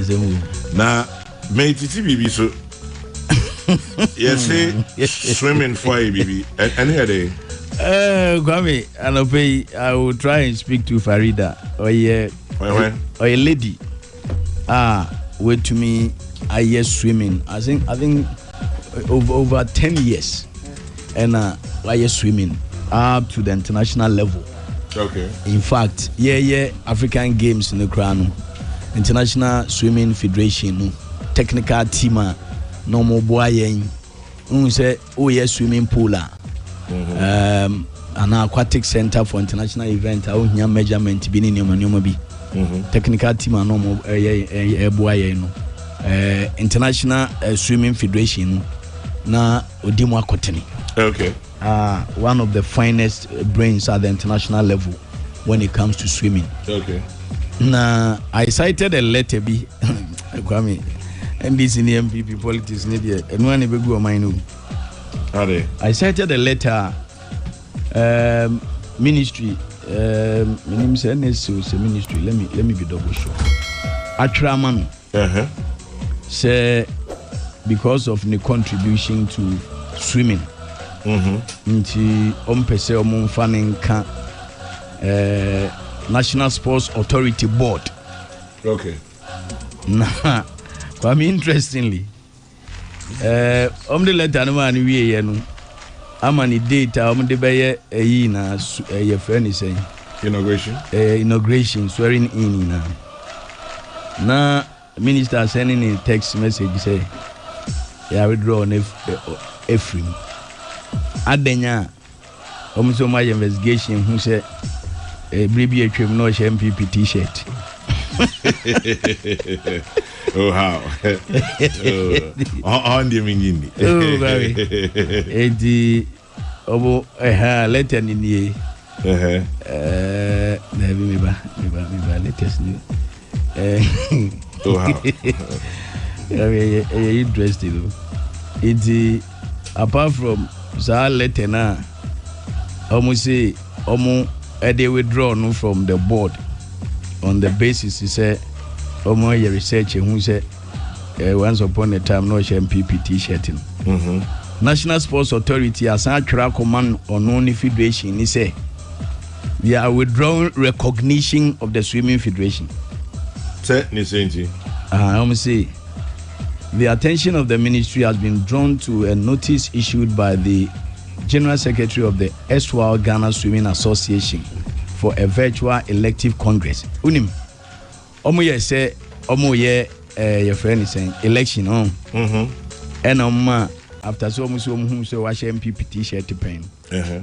Now, may TTB so. Yes, swimming for a baby. Any other. Kwame, I will try and speak to Farida or a lady. Wait to me. I hear swimming. I think over 10 years, and I hear swimming up to the international level. Okay. In fact, African Games in the crown, International Swimming Federation, technical team, normal boy, say swimming pool, an aquatic center for international event. I will measurement being in technical team, normal boy, International Swimming Federation, na Odimo Akoteni. Okay. One of the finest brains at the international level when it comes to swimming. Okay. Now, I cited a letter B. Kwame, and this in the MPP politics, and one of the mine. I cited a letter, ministry, ministry. Let me be double sure. Atraman. Say because of the contribution to swimming. Nti ompese omumfanin ka National Sports Authority Board. Okay. Nah, quite interestingly, the letter no man we no. Amani data the beye na your friend is saying inauguration swearing in na minister sending a text message say yeah withdraw on Ephraim adenya so my investigation who said bribi atwem no she MPP t-shirt. Oh how on the meaning edi obo letter ni nie na bi me ba latest ni oh how interesting edi apart from that letter na almost say they withdraw no from the board on the basis he said your research who said once upon a time no MPP t-shirt. National Sports Authority as a track command on only federation he say they are withdrawing recognition of the swimming federation. Say the attention of the ministry has been drawn to a notice issued by the General Secretary of the erstwhile Ghana Swimming Association for a virtual elective congress. Unim. Say your friend is saying election on. And after so much whom so wash MPP t-shirt to pen.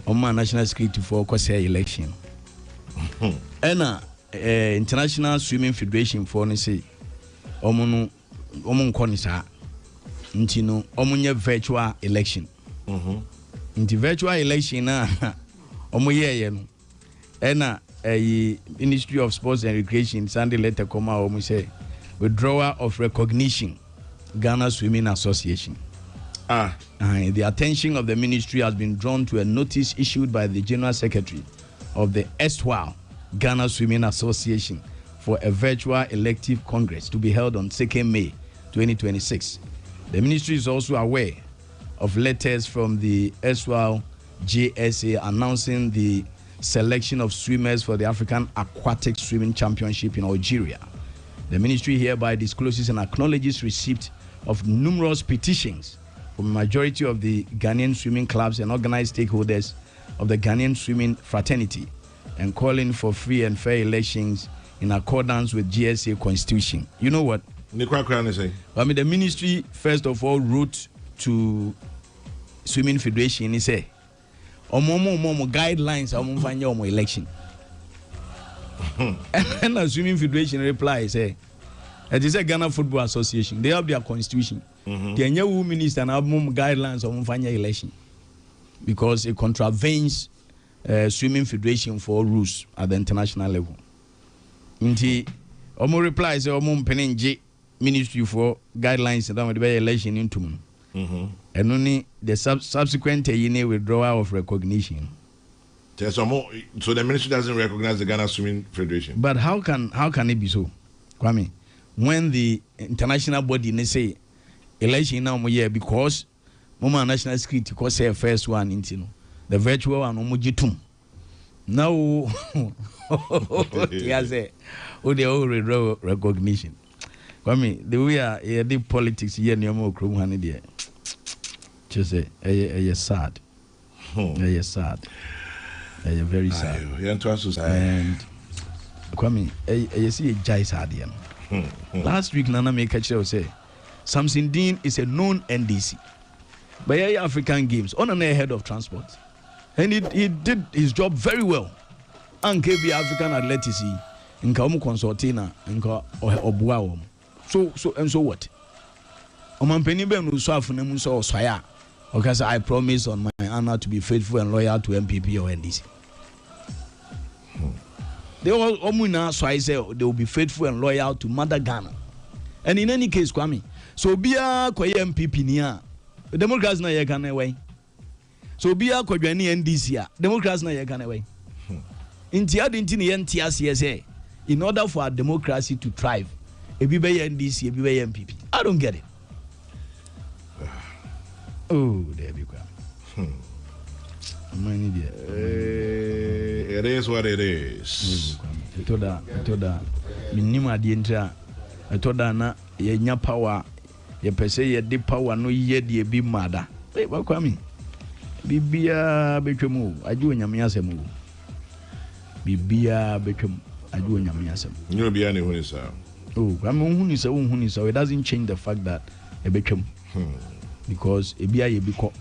National Security for election. And International Swimming Federation for say konisa ntino omunye virtual election nti virtual election na omoye no ena Ministry of Sports and Recreation Sunday letter come out say withdrawal of recognition Ghana Swimming Association. The attention of the ministry has been drawn to a notice issued by the General Secretary of the erstwhile Ghana Swimming Association for a virtual elective congress to be held on 2nd May 2026. The ministry is also aware of letters from the erstwhile JSA announcing the selection of swimmers for the African Aquatic Swimming Championship in Algeria. The ministry hereby discloses and acknowledges receipt of numerous petitions from a majority of the Ghanaian swimming clubs and organized stakeholders of the Ghanaian swimming fraternity and calling for free and fair elections in accordance with GSA constitution. You know what? The ministry first of all wrote to Swimming Federation. He said, guidelines on election. And the Swimming Federation replied, say, it is a Ghana Football Association. They have their constitution. The new minister and have guidelines on election because it contravenes Swimming Federation for rules at the international level. Inti omo reply say omo mpenenje ministry for guidelines that the election into and only the subsequent withdrawal of recognition. So the ministry doesn't recognize the Ghana Swimming Federation. But how can it be so, Kwame? when the international body they say election now year because mama national security because say first one into the virtual one omujitum now yes oh the all recognition I mean the way are the politics here near more krum han there just say sad sad very sad and Kwame you see a jai sad here last week Nana make a show say Samson Dean is a known NDC but African Games on an head of transport and he did his job very well and KB African athletics in Kaumu consultina nka obuwa so what omampeni be no so afunemu so osoya because I promise on my honor to be faithful and loyal to MPP or NDC. They all omuna so I say they will be faithful and loyal to Mother Ghana. And in any case Kwame, so bia kwa MPP niya the Democrats na ye Ghana way. So bia kwa dwani NDC a Democrats na ye Ghana way. Inti adinti ni yentia say in order for our democracy to thrive, ebi be NDC, ebi be MPP. I don't get it. Oh, there we go. It is what it is. I told her, minima di entra. I told her na ye nya power, ye pese ye di power no ye di ebi mada. Hey, Kwame. Bibia betwemu, aju nyame asemu. Bibia betwemu, aju nyame asemu. You be any when sir. Oh, Kwame unhuni so it doesn't change the fact that e betwemu. Because ebia ye biko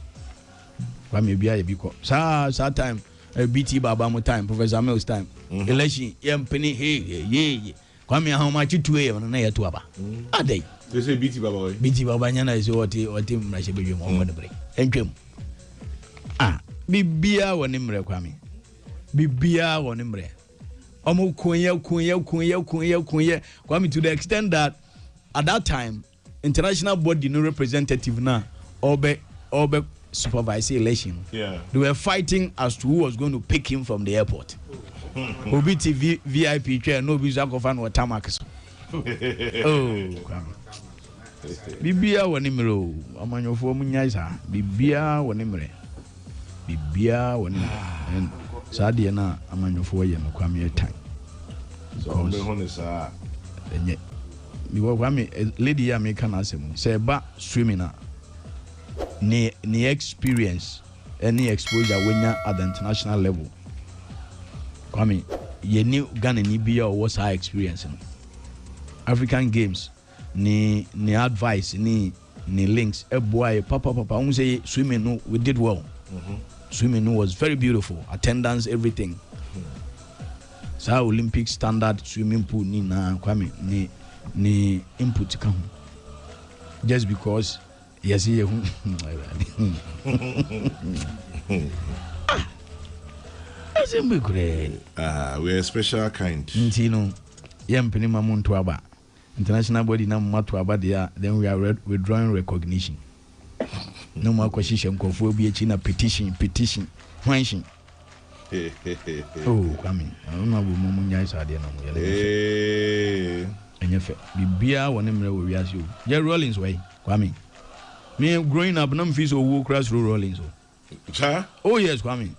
Kwame ebia ye biko sa time BT Baba mo time Professor Mills time election ye mpeni hey Kwame how much to e na ye to aba adai they say BT Baba nya na say what mrashe bedwe mo mo bre entwem bibia woni mre Kwame bibia woni mre omo kunye Kwame to the extent that at that time international body no representative na Obe supervise election. Yeah. They were fighting as to who was going to pick him from the airport. Obi TV VIP chair no be zakofan or tamak. Oh. Bibia wonimro amanyofo munyaisa bibia wonimre. Bibia wonimre. And sadie na amanyofo ye no Kwame time. So be honesa. Enye because Kwame lady ya me can asem say ba swimming na ni experience any exposure when you at the international level Kwame ye ni Ghana ni bia was high experience no African Games ni advice ni links a boy papa who say swimming no we did well. Swimming no was very beautiful, attendance everything. So Olympic standard swimming pool ni na Kwame ni input come just because yes we are a special kind. Ntino yempeni mamuntu aba international body na matu aba there then we are withdrawing recognition. No more question kofu obi echi na petition hwanshin. Oh, Kwame. I don't know what munya is ade na mo yele. Enyefe. Bibia woni mre wo wiase o. Je Rollins way, Kwame. Me growing up na mfi so wo cross Rollins o. Sir? Oh yes, Kwame.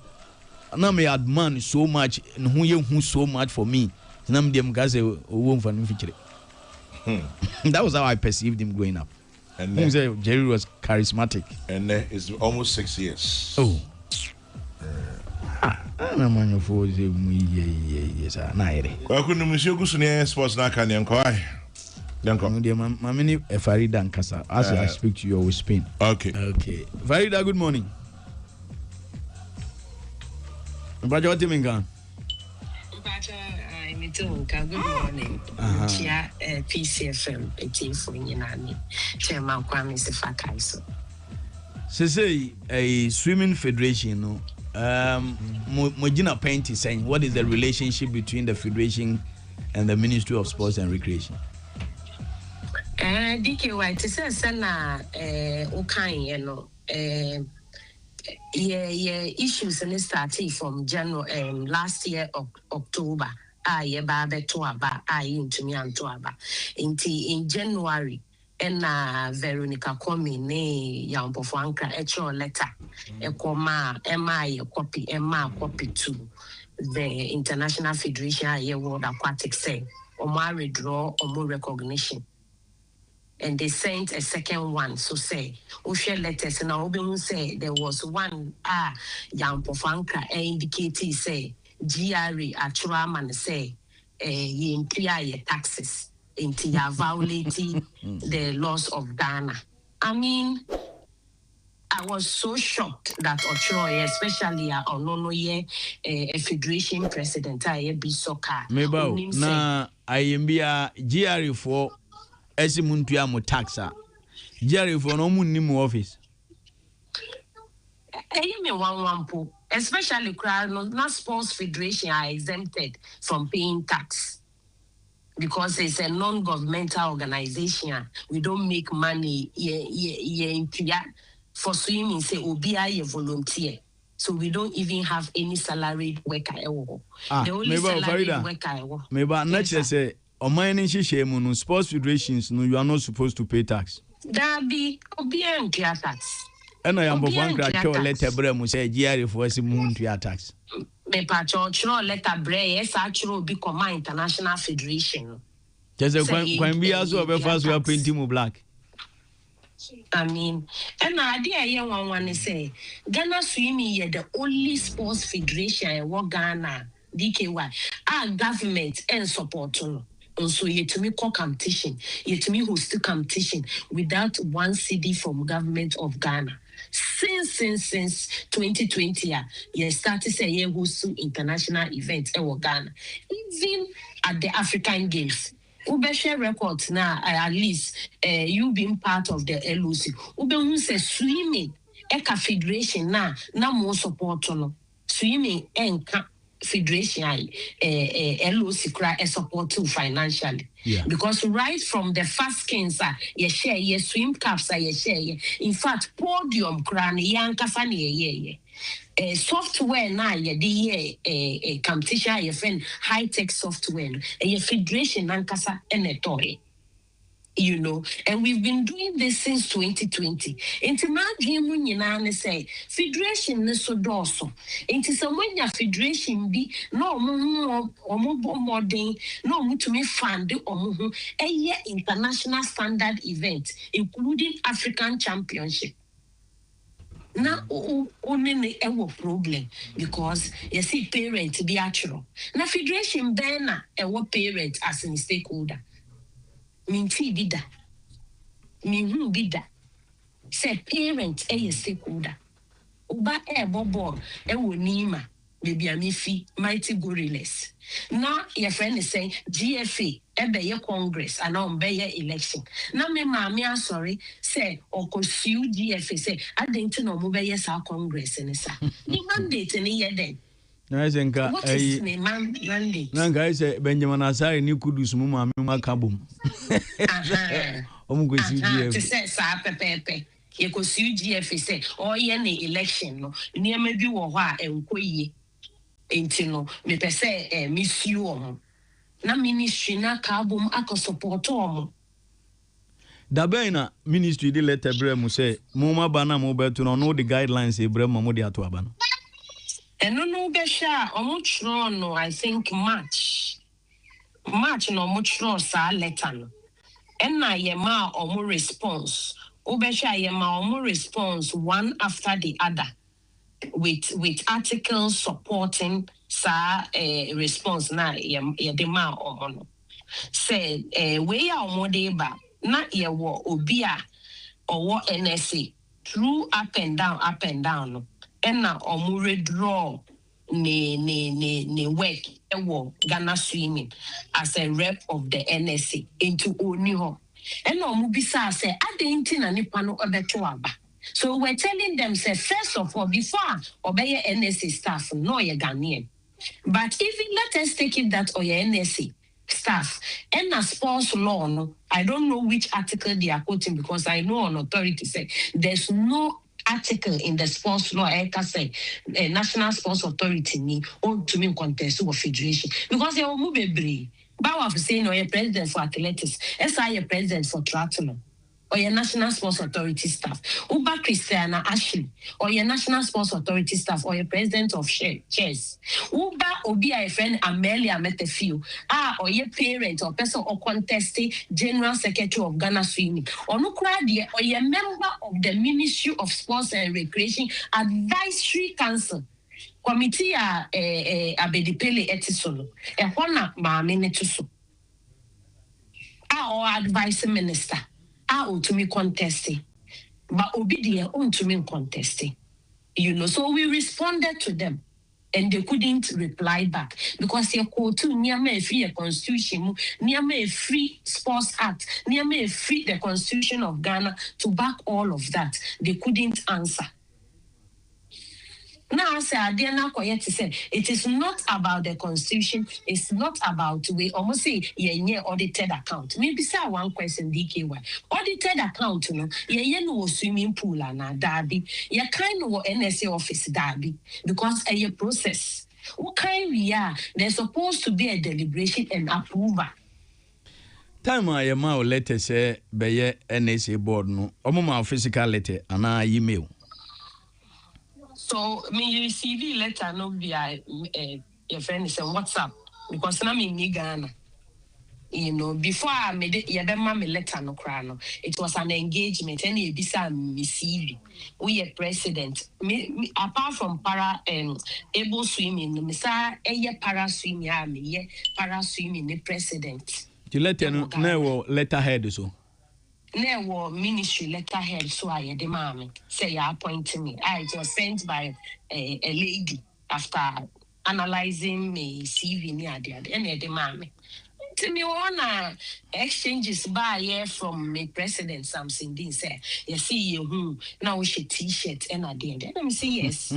Na me admire so much, who ye who so much for me. Na me dem gaze owo mfa no fikire. That was how I perceived him growing up. And then, Jerry was charismatic. And it's almost 6 years. Oh. I'm on your phone. Yes, I couldn't Monsieur Gusuni sports na can yankwai. Mamini Farida and Kasa. As I speak to you, we spin. Okay. Farida, good morning. Bajo Timinga. Good morning. Chia PCFM for Yanani. Chairman Kwame Sefakaiso. Say a swimming federation, no. Mojina Paint is saying, what is the relationship between the federation and the Ministry of Sports and Recreation? DK White says, Sana, Okan, issues and starting from January last year October. ye ba beto aba ntumi anto aba nti in January Veronica Kwame ne Yampofo Ankra echo letter ekoma ye copy to the International Federation of World Aquatic say omo withdraw omo recognition. And they sent a second one. So say, share letters and I'll say there was one Yampofanka indicating say GRE actual man say ye imply your taxes into ya violating the laws of Ghana. I mean, I was so shocked that Ochoa, especially a federation president, be soccer. Meba na IMBA GRE for esimuntu mo taxa. GRE for no mun ni mo office. Me one po, especially not sports federation are exempted from paying tax because it's a non-governmental organization. We don't make money. For swimming, say OBI a volunteer. So we don't even have any salaried worker. The only salaried worker. Maybe not just say on my initiation, sports federations, no, you are not supposed to pay tax. That be OBI tax. And I am for one crack letter brem say GRE for a moon to your tax. Me patro letter bre yes actually be command international federation. Just a when we also have first we are printing black. I mean, and idea young one say Ghana swimming ye the only sports federation in Ghana DKY. Our government and support and so yet to me call competition, yet to me host competition without one CD from government of Ghana. Since 2020, you started say you host international events in Ghana, even at the African Games. Ube share records now, at least you being part of the LOC. Ube who say swimming, eka federation na more support no. Swimming enka federation LOC cry support too financially. Yeah. Because right from the first cancer, you share your swim caps, you share. In fact, podium crown, yanka funny, software now, the competition, your friend, high tech software, your federation, nankasa, and a toy. You know, and we've been doing this since 2020. Into my dream, you say, federation is so dorsal. Into someone your federation be no more or more day, no to me fund or a year international standard event, including African Championship. Now, only a problem because you see, parent be actual. Now, federation banner a parent as a stakeholder. Minti bida. Minhu bida. Say parent stakeholder. Uba bobo nima. Baby amifi mighty gorillas. Now your friend is saying GFA your Congress and on your election. Now me mami sorry say or pursue GFA say I didn't know move our Congress and sa. The mandate in here then. What is the mandate? Nanga I say Benjamin Asari ni kudus mu mami makabum. Omu go see GFA. To say sa pepe. You could see GFA say or any election no. Near maybe wo ha enkoye. Intino me pese miss you na ministry na kabum aka support omo dabe na ministry di letter brem say mo ma bana mo beto no the guidelines e brem mo di ato aba no no be sha omo tro no I think March no omo tro sa letter no na ye ma omo response obe sha ye ma omo response one after the other with articles supporting response na the ma omono said we are omodeba na ye wo obia or NSA through up and down no and na omo redraw ne work ewo Ghana swimming as a rep of the NSA into oni ho and omo bisa say adenti na nipa no obeto aba. So we're telling them, say, first of all, before obey NSA staff, no, you're Ghanaian. But even let us take it that or your NSA staff and a sports law, no, I don't know which article they are quoting because I know an authority said there's no article in the sports law say national sports authority ni on to me contest of federation because you move bebre Bawa for saying or a president for athletics SI a president for triathlon or your national sports authority staff Uba Christiana Ashley or your national sports authority staff or your president of chess Uba Obi a friend Amelia Metefio or your parent or person or contesting general secretary of Ghana Swimming or no crowd or your member of the Ministry of Sports and Recreation Advisory Council committee abedipele etisolo ehona maame netuso or advice minister to me contesting but obedient to me contesting so we responded to them and they couldn't reply back because your quote near me free constitution near me free sports act near me free the constitution of Ghana to back all of that they couldn't answer. Now, I say, it is not about the constitution. It's not about we almost say audited account. Maybe say one question DKY. Audited account, no swimming pool and derby. Kind of NSA office derby because a process. What kind we are? There's supposed to be a deliberation and approval. Time I am out letter say be NSA board no. My physical letter and email. So me receive letter no via your friend is on WhatsApp because I'm in Ghana. Before I made it, me letter no crano. It was an engagement and you bisa receive. We a president. Me apart from para able swimming, me sa para swimming me para swimming the president. You letter no letterhead so. No ministry letterhead so I the mommy say you appointed me. It was sent by a lady after analyzing me CV near the mommy. To me one exchanges by from me president something didn't say you see you who now she t-shirt and I did. Let me say yes.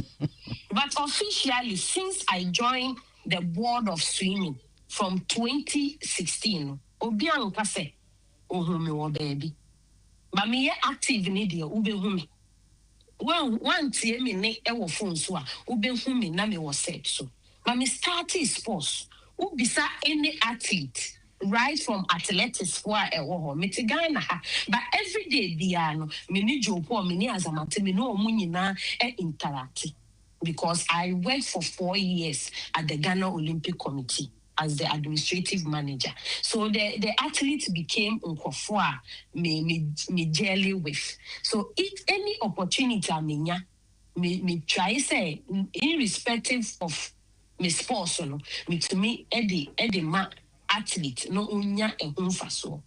But officially since I joined the board of swimming from 2016 Obiang Kase me baby. But me active in India, ube humi. One tie me ne ewo phone so a ube humi na me was said so. But me started sports. Ubisa any athlete, right from athletics for ewo me te Ghana ha. But every day biano me ni jopo me ni azamate me no omu nyina interact because I worked for 4 years at the Ghana Olympic Committee as the administrative manager. So the athletes became unkofua me jelly with. So if any opportunity me try say irrespective of me sports me to me Eddie ma athlete no unya ehunfa so.